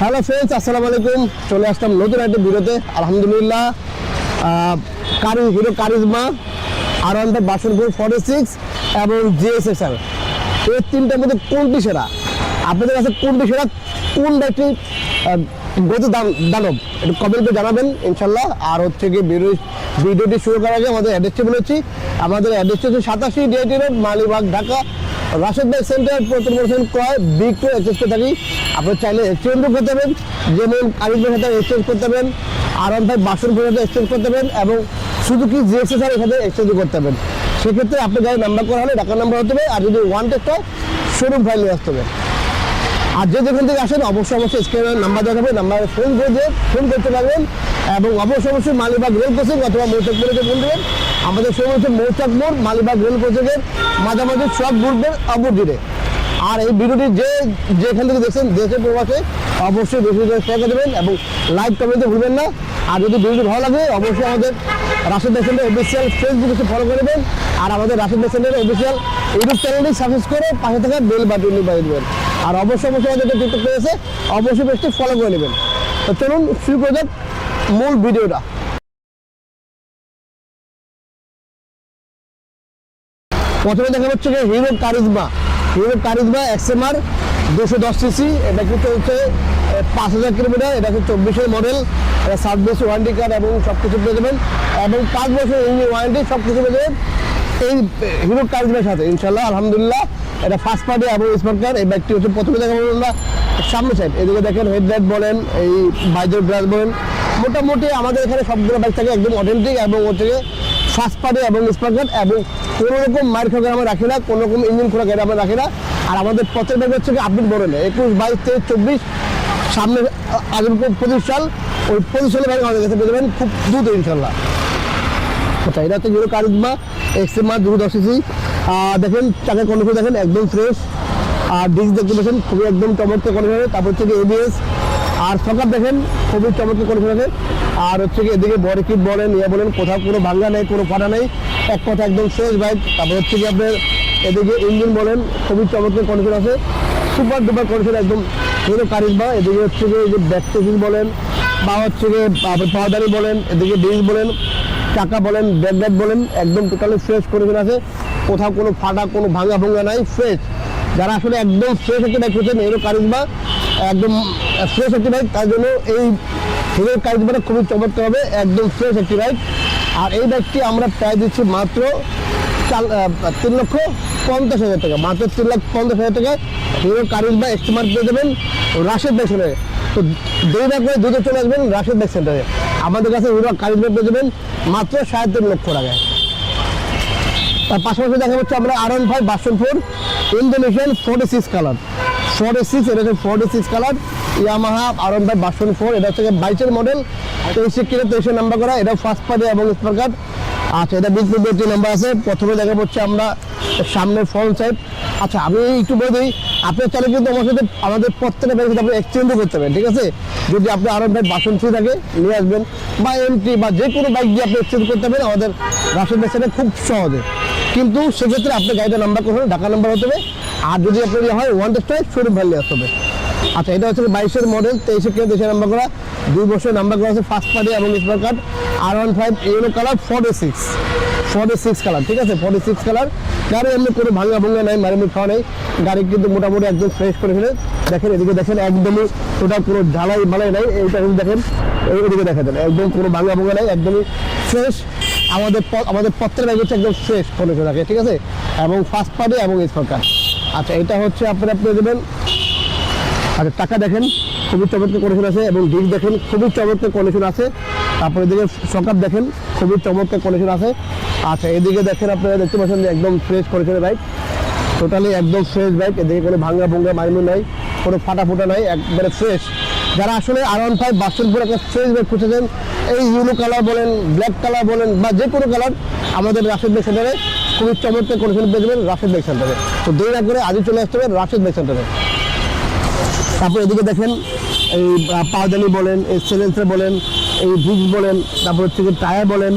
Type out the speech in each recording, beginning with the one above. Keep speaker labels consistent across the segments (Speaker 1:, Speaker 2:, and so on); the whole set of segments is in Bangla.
Speaker 1: হ্যালো ফ্রেন্ডস, আসসালামু আলাইকুম। চলে আসলাম নতুন একটা ভিডিওতে। আলহামদুলিল্লাহ, হিরো কারিজমা R1 বাসনপুর 46 এবং GSXR, এই তিনটার মধ্যে কোনটি সেরা? আপনাদের কাছে কোনটি সেরা, কোন বাইকটি গতি দানব, একটু কমেন্টে জানাবেন ইনশাল্লাহ। আর হচ্ছে কি ভিডিওটি শুরু করার আগে আমাদের অ্যাড্রেসটি বলেছি। আমাদের অ্যাড্রেসটি হচ্ছে 87 DIT road, Malibagh, Dhaka. Rashed bike centre প্রতি ক্রয় বিক্রয় এক্সচেঞ্জ করে থাকি। আপনার চাইলে এক্সচেঞ্জও করতে পারবেন, যেমন কারিজমার সাথে এক্সচেঞ্জ করতে পারবেন, R1 বাসনপুরের সাথে এক্সচেঞ্জ করতে পারবেন এবং সুজুকি GSXR এর সাথে এক্সচেঞ্জও করতে পারবেন। সেক্ষেত্রে আপনি গাড়ি নাম্বার করা হলে ঢাকার নাম্বার হতে হবে, আর যদি ওয়ান টেস্ট হয় শোরুম ফাইল নিয়ে আসতে হবে। আর যেখান থেকে আসেন অবশ্যই স্ক্রিনের নাম্বার দেওয়া হবে, নাম্বারে ফোন করতে পারবেন এবং অবশ্যই মালিবাগ রেল ক্রসিং অথবা মৌচাক মোড়ে ফোন দেবেন। আমাদের শোরুম হচ্ছে মৌচাক মোড়, মালিবাগ রেল ক্রসিংয়ের মাঝামাঝি সব গ্রুপের অপোজিটে। আর এই ভিডিওটি যেখান থেকে দেখছেন দেশের প্রবাসে অবশ্যই বেশি শেয়ার দেবেন এবং লাইক কমেন্টে ভুলবেন না। আর যদি ভিডিওটি ভালো লাগে অবশ্যই আমাদের রাশেদ বাইক সেন্টার অফিসিয়াল ফেসবুকে ফলো করে দেবেন। আর আমাদের Rashed bike centre official YouTube চ্যানেলটি সাবস্ক্রাইব করে পাশে থাকা বেল বাটনটি বাজিয়ে দেবেন। আর অবশ্যই আমাদের টিকটক পেজে অবশ্যই পেজটি ফলো করে নেবেন। তো চলুন শুরু করে যাক মূল ভিডিওটা। প্রথমে দেখা হচ্ছে যে হিরো কারিজমা XMR 210cc। এটা কিন্তু হচ্ছে 5000 কিলোমিটার। এটা হচ্ছে 24-এর মডেল। এটা সার্ভিস ওয়ারেন্টি কার্ড এবং সব কিছু পেয়ে যাবেন এবং 5 বছর ইঞ্জিন ওয়ারেন্টি সব কিছু পেয়ে যাবেন এই হিরো কারিজমার সাথে ইনশাল্লাহ। আলহামদুলিল্লাহ, এটা ফার্স্ট পার্টি এবং স্মার্ট কার। এই বাইকটি হচ্ছে প্রথমে দেখা আমরা সামনে সাইড, এদিকে দেখেন হেডলাইট বলেন, এই বাইজের গ্লাস বলেন, মোটামুটি আমাদের এখানে সবগুলো বাইক থাকে একদম অথেন্টিক এবং হচ্ছে ফার্স্ট পার্টি এবং স্মার্ট কার এবং কোনো রকম মার খাওয়া আমরা রাখি না, কোনো রকম ইঞ্জিন খোলা গাড়ি আমরা রাখি না। আর আমাদের প্রত্যেক বাইক হচ্ছে আপডেট মডেলে 21, 22, 23, 24 সামনে আগে 25 সাল, ওই 25 সালের বাইক আমাদের কাছে পেয়ে যাবেন খুব দ্রুত ইনশাল্লাহ। আচ্ছা, এটা হচ্ছে হিরো কারিজমা XMR 210cc। দেখেন চাকের কন্ডিশন দেখেন একদম ফ্রেশ। আর ডিস্ক দেখতে পাচ্ছেন খুবই একদম চমৎকার কন্ডিশন। তারপর হচ্ছে ABS আর সকাপ দেখেন খুবই চমৎকার কন্ডিশন আছে। আর হচ্ছে কি এদিকে বডি কিট বলেন, বলেন কোথাও কোনো ভাঙা নেই, কোনো ফাটা নেই, এক কথা একদম ফ্রেশ বাইক। তারপর হচ্ছে কি আপনার এদিকে ইঞ্জিন বলেন খুবই চমৎকার কন্ডিশন আছে, সুপার ডুপার কন্ডিশন একদম হিরো কারিজমা। এদিকে হচ্ছে কি যে ব্যাক টেকিং বলেন বা হচ্ছে কি পাওয়ারদারি বলেন, এদিকে ডিস্ক বলেন, চাকা বলেন, ব্যাকলাইট বলেন, একদম টোটালি ফ্রেশ কন্ডিশন আছে, কোথাও কোনো ফাটা কোনো ভাঙা নাই, ফ্রেশ। যারা আসলে একদম ফ্রেশ একটি বাইক হচ্ছেন হিরো কারিজমা, একদম ফ্রেশ একটি বাইক, তার জন্য এই হিরো কারিজমাটা খুবই চমৎকার হবে, একদম ফ্রেশ একটি বাইক। আর এই বাইকটি আমরা প্রায় দিচ্ছি মাত্র 3,50,000 টাকা, মাত্র 3,50,000 টাকা হিরো কারিজমা XMR পেয়ে দেবেন রাশেদ বাইক সেন্টারে। তো দেরি না করে দ্রুত চলে আসবেন রাশেদ বাইক সেন্টারে। আমাদের কাছে হিরো কারিজমা পেয়ে দেবেন মাত্র 3.5 লক্ষ টাকায়। তার পাশাপাশি দেখা হচ্ছে আমরা R1 বাসনপুর ইন্দোনেশিয়ান 46 কালার, 46, এটা হচ্ছে 46 কালার ইয়ামাহা R1 বাসনপুর। এটা হচ্ছে 22-এর মডেল, 23 নাম্বার করা। এটা ফার্স্ট পার্টি এবং স্মার্ট কার্ড। আচ্ছা, এটা বিক্রি নাম্বার আছে। প্রথমে দেখা হচ্ছে আমরা সামনের ফ্রন্ট সাইড। আচ্ছা, আমি একটু বলে দিই, আপনার চাইলে কিন্তু আমার সাথে আমাদের প্রত্যেকটা বাইকের সাথে আপনি এক্সচেঞ্জও করতে পারেন, ঠিক আছে? যদি আপনি R1 বাসনপুর থাকে নিয়ে আসবেন বা MT বা যে কোনো বাইক দিয়ে আপনি এক্সচেঞ্জ করতে পারেন আমাদের রাশেদ বাইক সেন্টারে খুব সহজে। কিন্তু সেক্ষেত্রে আপনার গাড়িটা নাম্বার করতে হবে, ঢাকা নাম্বার হতে হবে। আর যদি আপনার হয় ওয়ান টেস্ট হয় শোরুম ফাইল নিয়ে আসতে হবে। আচ্ছা, এটা হচ্ছে 22-এর মডেল, 23 নাম্বার করা, 2 বছর নাম্বার করা আছে, ফার্স্ট পার্টি এবং smart card. R1 yellow colour 46 colour, ঠিক আছে? 46 কালার গাড়ি, এমনি কোনো ভাঙা নাই, মারিমুড়ি খাওয়া নেই, গাড়ি কিন্তু মোটামুটি একদম ফ্রেশ করে ফেলে। দেখেন এদিকে দেখেন একদমই টোটাল কোনো ঢালাই নাই, এইটা কিন্তু দেখেন এইদিকে দেখা দেন একদম কোনো ভাঙা নাই, একদমই ফ্রেশ। আমাদের প্রত্যেক বাইক হচ্ছে একদম ফ্রেশ কন্ডিশন থাকে, ঠিক আছে? এবং ফার্স্ট পার্টি এবং স্মার্ট কার্ড। আচ্ছা, এটা হচ্ছে আপনারা পেয়ে দেবেন। আচ্ছা, টাকা দেখেন খুবই চমৎকার কন্ডিশন আছে এবং ডিস্ক দেখেন খুবই চমৎকার কন্ডিশন আছে। তারপরে এদিকে সকাপ দেখেন খুবই চমৎকার কন্ডিশন আছে। আচ্ছা, এদিকে দেখেন আপনারা দেখতে পাচ্ছেন যে একদম ফ্রেশ কন্ডিশনের বাইক, টোটালি একদম ফ্রেশ বাইক। এদিকে কোনো ভাঙা মারিমুড়ি নাই, কোনো ফাটা নাই, একবারে ফ্রেশ। যারা আসলে R1 বাসনপুর একটা ফ্রেশ বাইক খুঁজেছেন, এই ইউলো কালার বলেন, ব্ল্যাক কালার বলেন বা যে কোনো কালার, আমাদের রাশেদ বাইক সেন্টারে খুবই চমৎকার কন্ডিশন পেয়ে যাবেন রাশেদ বাইক সেন্টারে। তো দেরি না করে আজই চলে আসতে হবে রাশেদ বাইক সেন্টারে। তারপর এদিকে দেখেন এই পাওদানি বলেন, এই সিলেন্সার বলেন, এই ভিক্স বলেন, তারপর হচ্ছে টায়ার বলেন,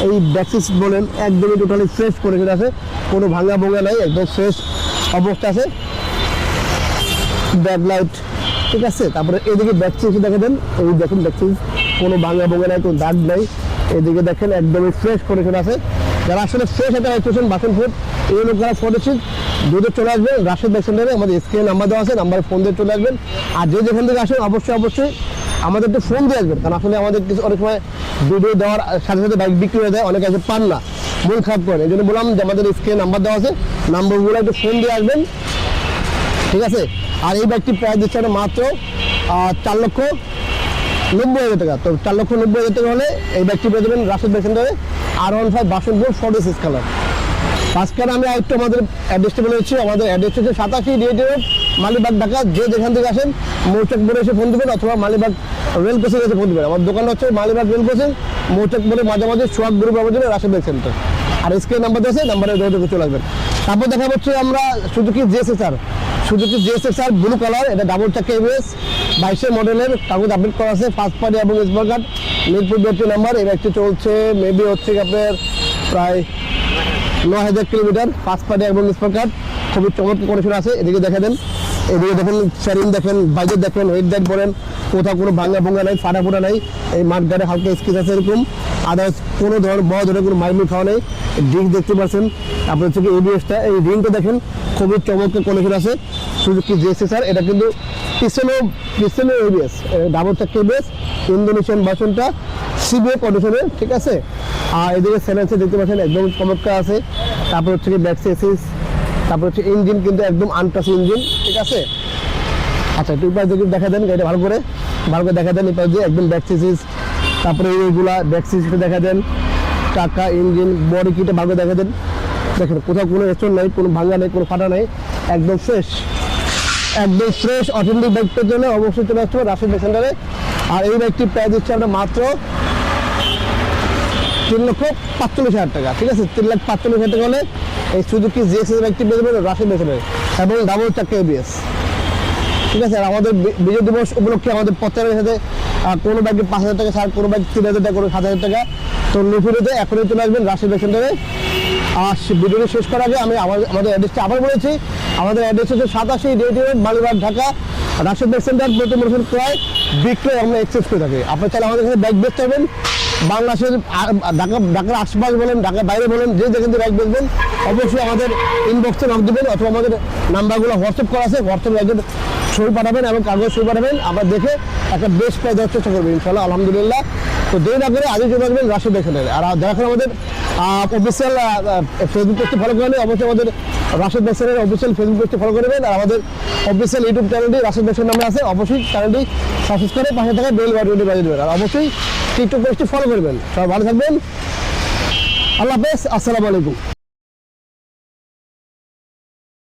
Speaker 1: এই ব্যাকসিস বলেন, একদমই টোটালি ফ্রেশ কন্ডিশন আছে, কোনো ভাঙা নাই, একদম ফ্রেশ অবস্থা আছে। ব্যাকলাইট ঠিক আছে। তারপরে এদিকে ব্যাক সিট দেখে দেন, এই দেখুন ব্যাক সিট কোনো ভাঙা ভোঙা নাই, কোনো দাগ নাই। এদিকে দেখেন একদমই ফ্রেশ কন্ডিশন আছে। যারা আসলে ফ্রেশ একটা রেজিস্ট্রেশন বাসন ফুড এই লোকেরা ফটোশিট দ্রুত চলে আসবেন রাশেদ ব্যাগ সেন্টারে। আমাদের স্ক্রিনে নাম্বার দেওয়া আছে, নাম্বারে ফোন দিয়ে চলে আসবেন। আর যে যেখান থেকে আসেন অবশ্যই আমাদের একটু ফোন দিয়ে আসবেন, কারণ আসলে আমাদের কিছু অনেক সময় ভিডিও দেওয়ার সাথে সাথে বাইক বিক্রি হয়ে যায়, অনেকে এসে পান না, মন খারাপ করেন। এই জন্য বললাম যে আমাদের স্ক্রিনে নাম্বার দেওয়া আছে, নাম্বারগুলো একটু ফোন দিয়ে আসবেন, ঠিক আছে। আর এই বাইকটি প্রাইস দিচ্ছে মাত্র 4,90,000 টাকা। তো 4,90,000 টাকা হলে এই বাইকটি পেয়ে যাবেন রাশেদ ব্যাগ সেন্টারে। R15 বাসনপুর 46 colour. আজকাল আমি আরেকটু আমাদের অ্যাড্রেসটা বলে দিচ্ছি। আমাদের অ্যাড্রেস হচ্ছে 87 DAT রোড, মালিবাগ, ঢাকা। যে যেখান থেকে আসেন মৌচাক মোড়ে এসে ফোন দেবেন, অথবা মালিবাগ রেল ক্রসিং এসে ফোন দেবেন। আমার দোকানটা হচ্ছে মালিবাগ রেল ক্রসিং, মৌচাক মোড়ে মাঝামাঝি সোহাগ গ্রুপ আমাদের রাশেদ ব্যাগ সেন্টার। আর স্ক্রিন নাম্বার আছে, নাম্বারে যোগাযোগ চলে আসবেন। তারপর দেখা হচ্ছে আমরা সুজুকি GSXR ব্লু কালার, এটা ডাবল চাকা ABS 22 মডেলের, কাগজ আপডেট করা আছে, ফার্স্ট পার্টি এবং স্মার্ট কার্ড, মিরপুর 2 নাম্বার। এই বাইকটি চলছে মেবি হচ্ছে আপনার প্রায় 9,000 কিলোমিটার, ফার্স্ট পার্টি এবং স্মার্ট কার্ড, খুবই চমৎকার কন্ডিশন আছে। এদিকে দেখা দেন, এদিকে দেখেন শেরিং দেখেন, বাইজের দেখেন, হেডলাইট বলেন, কোথাও কোনো ভাঙা ভোঙা নাই, ফাটা ফোটা নাই। এই মাঠগাড়ে হালকা স্কেচ আছে এরকম, আদার্স কোনো ধরনের বড় ধরনের কোনো মাইমি খাওয়া নেই। ডিস্ক দেখতে পাচ্ছেন, আপনার হচ্ছে কি ABS-টা, এই রিংটা দেখেন খুবই চমৎকার কন্ডিশন আছে। সুজুকি GSXR, এটা কিন্তু পিছনে ABS, ডাবল চাকা ABS, ইন্দোনেশিয়ান ভার্সনটা CBA কন্ডিশনের, ঠিক আছে। আর এদিকে সাইলেন্সার দেখতে পাচ্ছেন একদম চমৎকার আছে। তারপর হচ্ছে কি ব্যাক চেসিস, তারপর হচ্ছে ইঞ্জিন কিন্তু একদম আনটাচ ইঞ্জিন, ঠিক আছে। আচ্ছা একটু পাশ দিয়ে দেখা দেন, গাড়িটা ভালো করে দেখা দেন, এই পাশ দিয়ে একদম ব্যাক চেসিস, তারপরে এইগুলা ব্যাক চেসিসটা দেখা দেন, চাকা, ইঞ্জিন, বডি কিটে ভালো দেখা দেন। দেখেন কোথাও কোনো রেস্টোর নাই, কোনো ভাঙা নেই, কোনো ফাটা নেই, একদম ফ্রেশ অথেন্টিক বাইকটার জন্য অবশ্যই চলে আসতে হবে রাশেদ ব্যাগ সেন্টারে। আর এই বাইকটি প্রাইস দিচ্ছে আমরা মাত্র 3,45,000 টাকা, ঠিক আছে। 3,45,000 টাকা হলে এই সুজুকি GSXR বাইকটি পেয়ে যাবেন রাশেদ ব্যাগ সেন্টারে, এবং ডাবল চাকা ABS, ঠিক আছে। আর আমাদের বিজয় দিবস উপলক্ষে আমাদের প্রত্যেকের সাথে কোনো বাইকে 5,000 টাকা ছাড়, কোনো বাইক 3,000 টাকা, কোনো 7,000 টাকা। তো নিফিরিতে এখনই চলে আসবেন রাশেদ ব্যাগ সেন্টারে। আর ভিডিওটি শেষ করার আগে আমি আমাদের অ্যাড্রেসটা আবার বলেছি। আমাদের অ্যাড্রেস হচ্ছে 87 DAT road, Malibagh, Dhaka. Rashed bag centre প্রতি মোটর ক্রয় বিক্রয় আমরা এক্সচেঞ্জ করে থাকি। আপনার চাইলে আমাদের এখানে বাইক বেচতে হবেন, বাংলাদেশের ঢাকার আশপাশ বলেন, ঢাকার বাইরে বলেন, যে যেখান থেকে বাইক বেচবেন অবশ্যই আমাদের ইনবক্সে নক দেবেন, অথবা আমাদের নাম্বারগুলো হোয়াটসঅ্যাপ করা আছে, হোয়াটসঅ্যাপে একজন ছবি পাঠাবেন এবং কাগজ ছবি পাঠাবেন, আমরা দেখে একটা বেস্ট প্রাইস দেওয়ার চেষ্টা করবো ইনশাল্লাহ, আলহামদুলিল্লাহ। তো দেরি না করে আজই চলে আসবেন রাশেদ ব্যাগ সেন্টারে। আর দেখেন আমাদের অফিসিয়াল ফেসবুক পেজটি ফলো করে অবশ্যই আমাদের রাশেদ ব্যাগ সেন্টারের অফিসিয়াল ফেসবুক পেজটি ফলো করবেন। আর আমাদের অফিসিয়াল ইউটিউব চ্যানেলটি রাশেদ ব্যাগ সেন্টার নামে আছে, অবশ্যই চ্যানেলটি সাবস্ক্রাইব করে পাশে থাকা বেল বাটনটি বাজিয়ে দেবেন। আর অবশ্যই টিকটক পেজটি ফলো করবেন। সবাই ভালো থাকবেন, আল্লাহ হাফেজ, আসসালামু আলাইকুম।